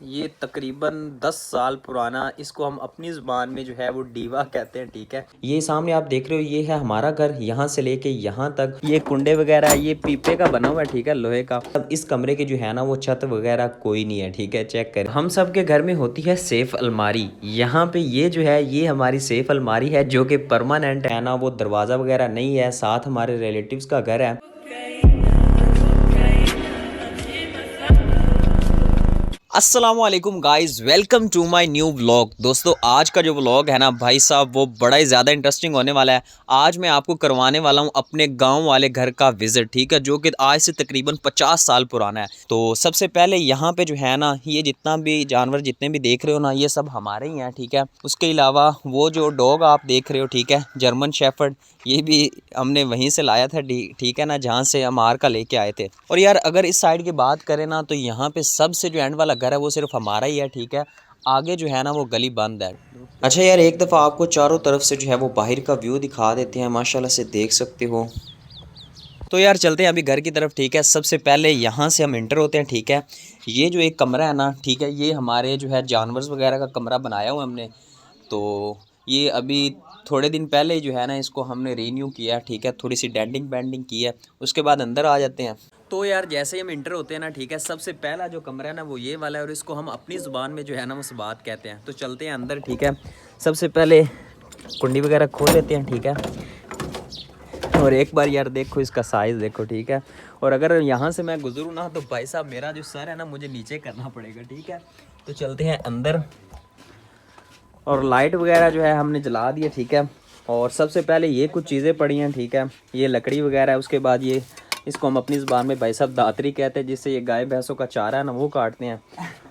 ये तकरीबन 10 साल पुराना, इसको हम अपनी ज़ुबान में जो है वो डीवा कहते हैं। ठीक है, ये सामने आप देख रहे हो, ये है हमारा घर। यहाँ से लेके यहाँ तक ये कुंडे वगैरह ये पीपे का बना हुआ है। ठीक है, लोहे का। अब इस कमरे के जो है ना वो छत वगैरह कोई नहीं है। ठीक है, चेक कर। हम सब के घर में होती है सेफ अलमारी। यहाँ पे ये जो है ये हमारी सेफ अलमारी है जो कि परमानेंट है ना, वो दरवाज़ा वगैरह नहीं है। साथ हमारे रिलेटिव्स का घर है। अस्सलामुअलैकुम guys, welcome to my new vlog. दोस्तों, आज का जो व्लॉग है ना भाई साहब, वो बड़ा ही ज़्यादा इंटरेस्टिंग होने वाला है। आज मैं आपको करवाने वाला हूँ अपने गांव वाले घर का विज़िट। ठीक है, जो कि आज से तकरीबन 50 साल पुराना है। तो सबसे पहले यहाँ पे जो है ना, ये जितना भी जानवर जितने भी देख रहे हो ना, ये सब हमारे ही हैं। ठीक है, उसके अलावा वो जो डॉग आप देख रहे हो, ठीक है, जर्मन शेफर्ड, ये भी हमने वहीं से लाया था। ठीक है ना, जहाँ से हम आर का लेके आए थे। और यार अगर इस साइड की बात करें ना, तो यहाँ पे सबसे जो एंड वाला घर है वो सिर्फ हमारा ही है। ठीक है, आगे जो है ना वो गली बंद है। अच्छा यार, एक दफ़ा आपको चारों तरफ से जो है वो बाहर का व्यू दिखा देते हैं। माशाल्लाह से देख सकते हो। तो यार चलते हैं अभी घर की तरफ। ठीक है, सबसे पहले यहाँ से हम इंटर होते हैं। ठीक है, ये जो एक कमरा है ना, ठीक है, ये हमारे जो है जानवर वगैरह का कमरा बनाया हुआ हमने। तो ये अभी थोड़े दिन पहले ही जो है ना इसको हमने रीन्यू किया। ठीक है, थोड़ी सी डेंटिंग पेंटिंग की है। उसके बाद अंदर आ जाते हैं। तो यार जैसे ही हम इंटर होते हैं ना, ठीक है, सबसे पहला जो कमरा है ना वो ये वाला है, और इसको हम अपनी ज़ुबान में जो है ना वो सबात कहते हैं। तो चलते हैं अंदर। ठीक है, सबसे पहले कुंडी वगैरह खोल लेते हैं। ठीक है, और एक बार यार देखो इसका साइज़ देखो। ठीक है, और अगर यहाँ से मैं गुजरूँ ना, तो भाई साहब मेरा जो सर है ना मुझे नीचे करना पड़ेगा। ठीक है, तो चलते हैं अंदर। और लाइट वगैरह जो है हमने जला दी है। ठीक है, और सबसे पहले ये कुछ चीज़ें पड़ी हैं। ठीक है, ये लकड़ी वगैरह है। उसके बाद ये इसको हम अपनी ज़ुबान में भाई साहब दातरी कहते हैं, जिससे ये गाय भैंसों का चारा है ना वो काटते हैं।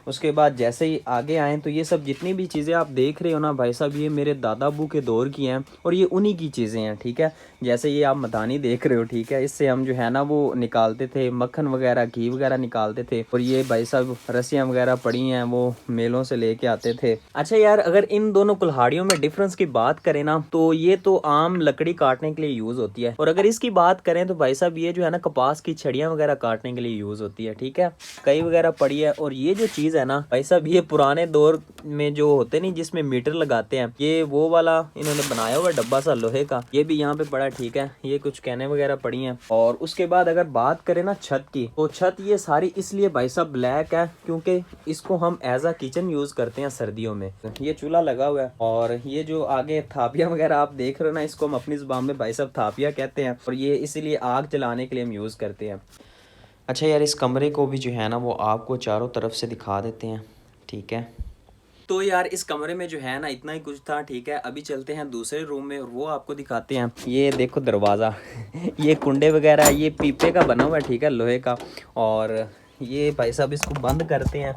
उसके बाद जैसे ही आगे आएँ तो ये सब जितनी भी चीज़ें आप देख रहे हो ना भाई साहब, ये मेरे दादा अबू के दौर की हैं, और ये उन्हीं की चीज़ें हैं। ठीक है, जैसे ये आप मदानी देख रहे हो। ठीक है, इससे हम जो है ना वो निकालते थे मक्खन वगैरह, घी वगैरह निकालते थे। और ये भाई साहब रस्सियाँ वगैरह पड़ी हैं, वो मेलों से लेके आते थे। अच्छा यार, अगर इन दोनों कुल्हाड़ियों में डिफरेंस की बात करें ना, तो ये तो आम लकड़ी काटने के लिए यूज़ होती है, और अगर इसकी बात करें तो भाई साहब ये जो है ना कपास की छड़ियाँ वगैरह काटने के लिए यूज़ होती है। ठीक है, कई वगैरह पड़ी है। और ये जो चीज़ है ना भाई साहब, ये पुराने दौर में जो होते नहीं जिसमें मीटर लगाते हैं, ये वो वाला इन्होंने बनाया हुआ डब्बा सा लोहे का, ये भी यहाँ पे पड़ा। ठीक है, ये कुछ कहने वगैरह पड़ी हैं। और उसके बाद अगर बात करें ना छत की, तो छत ये सारी इसलिए भाई साहब ब्लैक है क्योंकि इसको हम एज अ किचन यूज करते हैं सर्दियों में। ये चूल्हा लगा हुआ है, और ये जो आगे थापिया वगैरह आप देख रहे हो ना, इसको हम अपनी जुबान में भाई साहब थापिया कहते हैं, और ये इसीलिए आग जलाने के लिए हम यूज करते हैं। अच्छा यार, इस कमरे को भी जो है ना वो आपको चारों तरफ से दिखा देते हैं। ठीक है, तो यार इस कमरे में जो है ना इतना ही कुछ था। ठीक है, अभी चलते हैं दूसरे रूम में और वो आपको दिखाते हैं। ये देखो दरवाज़ा ये कुंडे वगैरह ये पीपे का बना हुआ है। ठीक है, लोहे का। और ये भाई साहब इसको बंद करते हैं,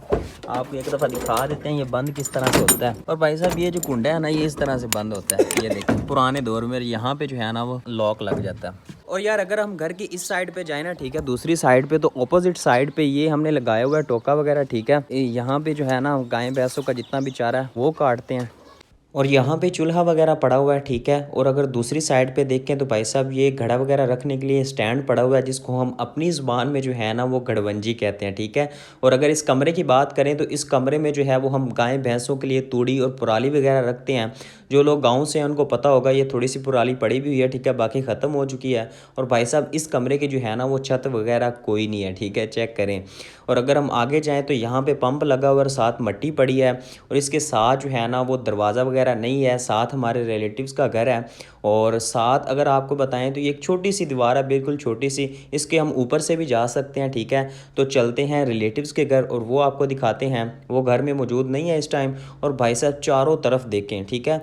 आपको एक दफ़ा दिखा देते हैं ये बंद किस तरह से होता है। और भाई साहब ये जो कुंडा है ना, ये इस तरह से बंद होता है। ये देखिए पुराने दौर में यहाँ पे जो है ना वो लॉक लग जाता है। और यार अगर हम घर की इस साइड पे जाए ना, ठीक है, दूसरी साइड पे, तो ऑपोजिट साइड पे ये हमने लगाया हुआ है टोका वगैरह। ठीक है, यहाँ पे जो है ना गाय भैंसों का जितना भी चारा है वो काटते हैं। और यहाँ पे चूल्हा वगैरह पड़ा हुआ है। ठीक है, और अगर दूसरी साइड पे देखें तो भाई साहब ये घड़ा वगैरह रखने के लिए स्टैंड पड़ा हुआ है, जिसको हम अपनी ज़ुबान में जो है ना वो गड़वंजी कहते हैं। ठीक है, और अगर इस कमरे की बात करें तो इस कमरे में जो है वो हम गाय भैंसों के लिए तूड़ी और पुराली वगैरह रखते हैं। जो लोग गाँव से हैं उनको पता होगा, ये थोड़ी सी पुराली पड़ी भी हुई है। ठीक है, बाकी ख़त्म हो चुकी है। और भाई साहब इस कमरे की जो है ना वो छत वगैरह कोई नहीं है। ठीक है, चेक करें। और अगर हम आगे जाएँ तो यहाँ पर पंप लगा हुआ और साथ मट्टी पड़ी है, और इसके साथ जो है ना वो दरवाज़ा वगैरह नहीं है। साथ हमारे रिलेटिव्स का घर है, और साथ अगर आपको बताएं तो ये एक छोटी सी दीवार है, बिल्कुल छोटी सी, इसके हम ऊपर से भी जा सकते हैं। ठीक है, तो चलते हैं रिलेटिव्स के घर और वो आपको दिखाते हैं। वो घर में मौजूद नहीं है इस टाइम। और भाई साहब चारों तरफ देखें। ठीक है,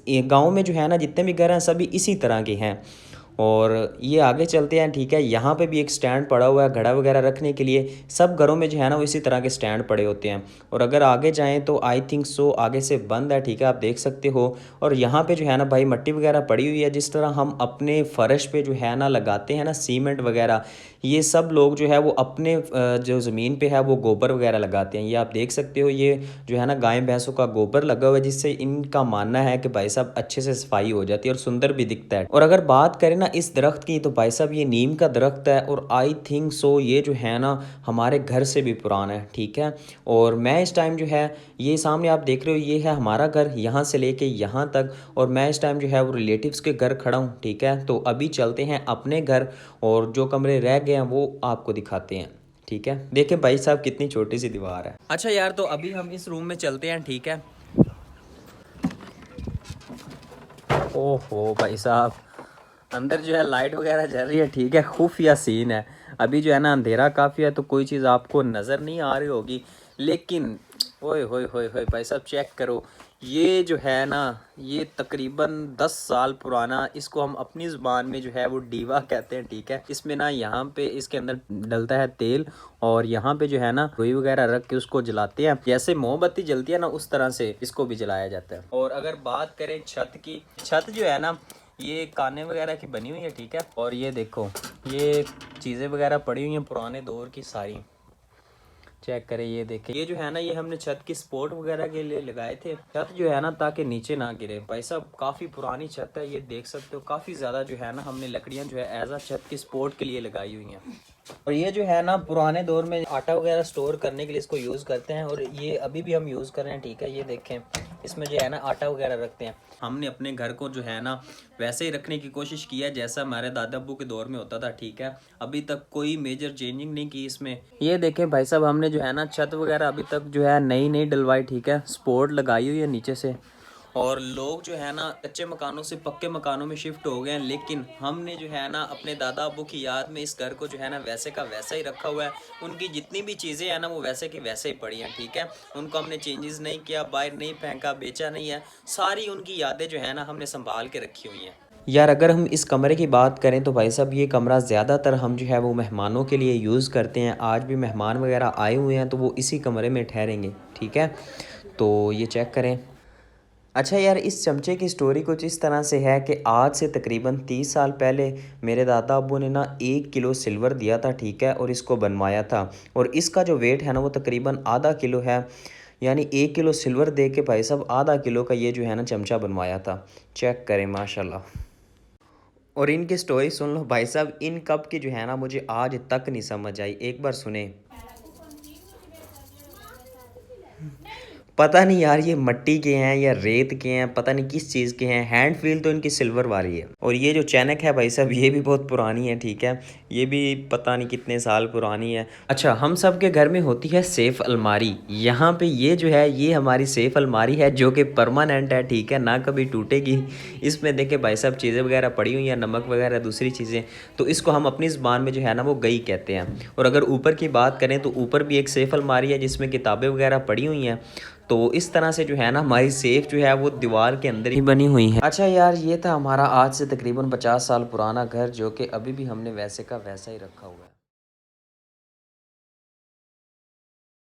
गाँव में जो है ना जितने भी घर हैं सभी इसी तरह के हैं। और ये आगे चलते हैं। ठीक है, यहाँ पे भी एक स्टैंड पड़ा हुआ है घड़ा वगैरह रखने के लिए। सब घरों में जो है ना वो इसी तरह के स्टैंड पड़े होते हैं। और अगर आगे जाएं तो आई थिंक सो आगे से बंद है। ठीक है, आप देख सकते हो। और यहाँ पे जो है ना भाई मट्टी वगैरह पड़ी हुई है, जिस तरह हम अपने फ़र्श पे जो है ना लगाते हैं ना सीमेंट वगैरह, ये सब लोग जो है वो अपने जो ज़मीन पे है वो गोबर वगैरह लगाते हैं। ये आप देख सकते हो, ये जो है ना गाय भैंसों का गोबर लगा हुआ है, जिससे इनका मानना है कि भाई साहब अच्छे से सफाई हो जाती है और सुंदर भी दिखता है। और अगर बात करें ना इस दरख्त की, तो भाई साहब ये नीम का दरख्त है और आई थिंक सो ये जो है ना हमारे घर से भी पुराना है, ठीक है। और मैं इस टाइम जो है, ये सामने आप देख रहे हो, ये है हमारा घर यहाँ से लेके यहाँ तक, और मैं इस टाइम जो है वो रिलेटिव्स के घर खड़ा हूँ, ठीक है। तो अभी चलते हैं अपने घर और जो कमरे रह गए हैं वो आपको दिखाते हैं, ठीक है। देखें भाई साहब कितनी छोटी सी दीवार है। अच्छा यार, तो अभी हम इस रूम में चलते हैं, ठीक है। ओहो भाई साहब, अंदर जो है लाइट वगैरह जल रही है, ठीक है। खुफिया सीन है। अभी जो है ना अंधेरा काफ़ी है, तो कोई चीज़ आपको नज़र नहीं आ रही होगी, लेकिन ओए होए होए होए भाई साहब चेक करो, ये जो है ना ये तकरीबन 10 साल पुराना, इसको हम अपनी ज़ुबान में जो है वो डीवा कहते हैं, ठीक है। इसमें ना यहाँ पे इसके अंदर डलता है तेल, और यहाँ पे जो है ना रुई वगैरह रख के उसको जलाते हैं, जैसे मोमबत्ती जलती है ना उस तरह से इसको भी जलाया जाता है। और अगर बात करें छत की, छत जो है ना ये काने वगैरह की बनी हुई है, ठीक है। और ये देखो, ये चीज़ें वगैरह पड़ी हुई हैं पुराने दौर की सारी, चेक करें। ये देखें, ये जो है ना ये हमने छत की सपोर्ट वगैरह के लिए लगाए थे, छत जो है ना ताकि नीचे ना गिरे। भाई साहब काफ़ी पुरानी छत है, ये देख सकते हो, काफ़ी ज़्यादा जो है ना हमने लकड़ियाँ जो है एज आ छत की सपोर्ट के लिए लगाई हुई हैं। और ये जो है ना पुराने दौर में आटा वगैरह स्टोर करने के लिए इसको यूज़ करते हैं, और ये अभी भी हम यूज़ कर रहे हैं, ठीक है। ये देखें, इसमें जो है ना आटा वगैरह रखते हैं। हमने अपने घर को जो है ना वैसे ही रखने की कोशिश की है जैसा हमारे दादा अब्बू के दौर में होता था, ठीक है। अभी तक कोई मेजर चेंजिंग नहीं की इसमें। ये देखें भाई साहब, हमने जो है ना छत वगैरह अभी तक जो है नई नई डलवाई, ठीक है। सपोर्ट लगाई हुई है नीचे से, और लोग जो है ना कच्चे मकानों से पक्के मकानों में शिफ्ट हो गए हैं, लेकिन हमने जो है ना अपने दादा अब्बू की याद में इस घर को जो है ना वैसे का वैसा ही रखा हुआ है। उनकी जितनी भी चीज़ें हैं ना वो वैसे की वैसे ही पड़ी हैं, ठीक है। उनको हमने चेंजेस नहीं किया, बाहर नहीं फेंका, बेचा नहीं है। सारी उनकी यादें जो है ना हमने संभाल के रखी हुई हैं। यार अगर हम इस कमरे की बात करें तो भाई साहब ये कमरा ज़्यादातर हम जो है वो मेहमानों के लिए यूज़ करते हैं। आज भी मेहमान वगैरह आए हुए हैं तो वो इसी कमरे में ठहरेंगे, ठीक है। तो ये चेक करें। अच्छा यार, इस चमचे की स्टोरी कुछ इस तरह से है कि आज से तकरीबन 30 साल पहले मेरे दादा अब्बू ने ना 1 किलो सिल्वर दिया था, ठीक है, और इसको बनवाया था। और इसका जो वेट है ना वो तकरीबन आधा किलो है, यानी 1 किलो सिल्वर दे के भाई साहब आधा किलो का ये जो है ना चमचा बनवाया था। चेक करें माशाल्लाह। और इनकी स्टोरी सुन लो भाई साहब, इन कप की जो है ना मुझे आज तक नहीं समझ आई, एक बार सुने। पता नहीं यार ये मट्टी के हैं या रेत के हैं, पता नहीं किस चीज़ के हैं। हैंड फील तो इनकी सिल्वर वाली है। और ये जो चैनक है भाई साहब ये भी बहुत पुरानी है, ठीक है। ये भी पता नहीं कितने साल पुरानी है। अच्छा, हम सब के घर में होती है सेफ अलमारी। यहाँ पे ये जो है ये हमारी सेफ अलमारी है जो कि परमानेंट है, ठीक है, ना कभी टूटेगी। इसमें देखे भाई साहब चीज़ें वगैरह पड़ी हुई हैं, नमक वगैरह दूसरी चीज़ें, तो इसको हम अपनी ज़बान में जो है ना वो गई कहते हैं। और अगर ऊपर की बात करें तो ऊपर भी एक सेफ अलमारी है जिसमें किताबें वगैरह पड़ी हुई हैं। तो इस तरह से जो है ना हमारी सेफ जो है वो दीवार के अंदर ही बनी हुई है। अच्छा यार, ये था हमारा आज से तकरीबन 50 साल पुराना घर, जो कि अभी भी हमने वैसे का वैसा ही रखा हुआ है।